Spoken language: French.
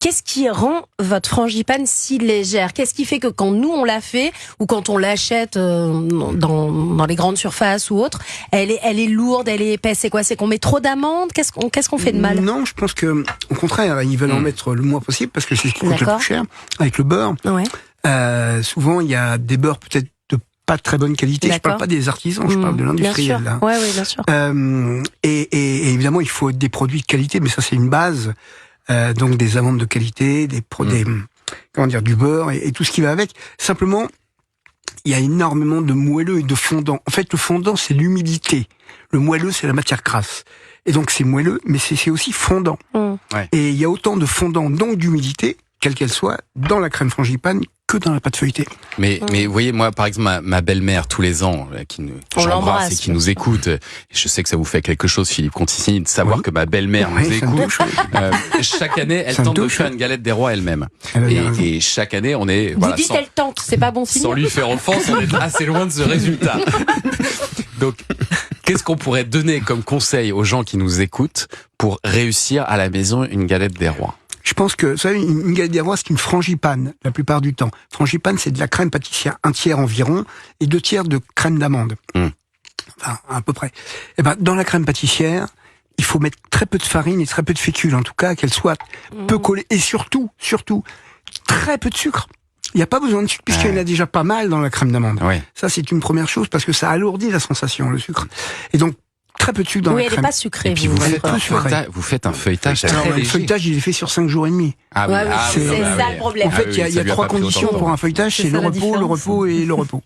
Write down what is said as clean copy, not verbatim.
Qu'est-ce qui rend votre frangipane si légère? Qu'est-ce qui fait que quand nous on l'a fait ou quand on l'achète dans les grandes surfaces ou autres, elle est lourde, elle est épaisse? C'est quoi? C'est qu'on met trop d'amandes? Qu'est-ce qu'on fait de mal? Non, je pense que au contraire, ils veulent en mettre le moins possible parce que c'est ce qui coûte le plus cher. Avec le beurre, souvent il y a des beurres peut-être de pas très bonne qualité. Je parle pas des artisans, je parle de l'industriel. Là. Ouais, bien sûr. Et évidemment, il faut des produits de qualité, mais ça c'est une base. Donc des amandes de qualité, du beurre et tout ce qui va avec. Simplement, il y a énormément de moelleux et de fondant. En fait, le fondant, c'est l'humidité. Le moelleux, c'est la matière grasse. Et donc c'est moelleux, mais c'est aussi fondant. Et il y a autant de fondant, donc d'humidité, quelle qu'elle soit, dans la crème frangipane que dans la pâte feuilletée. Mais vous voyez, moi, par exemple, ma belle-mère, tous les ans, que j'embrasse et qui nous écoute, je sais que ça vous fait quelque chose, Philippe Conticini, de savoir que ma belle-mère nous écoute. Chaque année, elle tente de faire une galette des rois elle-même. Et chaque année, on est... Vous dites elle tente, c'est pas bon signe. Sans lui faire offense, on est assez loin de ce résultat. Donc, qu'est-ce qu'on pourrait donner comme conseil aux gens qui nous écoutent pour réussir à la maison une galette des rois? Je pense que, vous savez, une galette des rois, c'est une frangipane, la plupart du temps. Frangipane, c'est de la crème pâtissière, 1/3 environ, et 2/3 de crème d'amande. Enfin, à peu près. Et ben, dans la crème pâtissière, il faut mettre très peu de farine et très peu de fécule, en tout cas, qu'elle soit peu collée. Et surtout, très peu de sucre. Il n'y a pas besoin de sucre, puisqu'il y en a déjà pas mal dans la crème d'amande. Ça, c'est une première chose, parce que ça alourdit la sensation, le sucre. Et donc, très peu de sucre dans la crème. Oui, elle n'est pas sucrée. Et puis vous faites un feuilletage très léger. Le feuilletage, il est fait sur 5 jours et demi. C'est ça le problème. En fait, il y a 3 conditions pour un feuilletage, c'est le repos et le repos.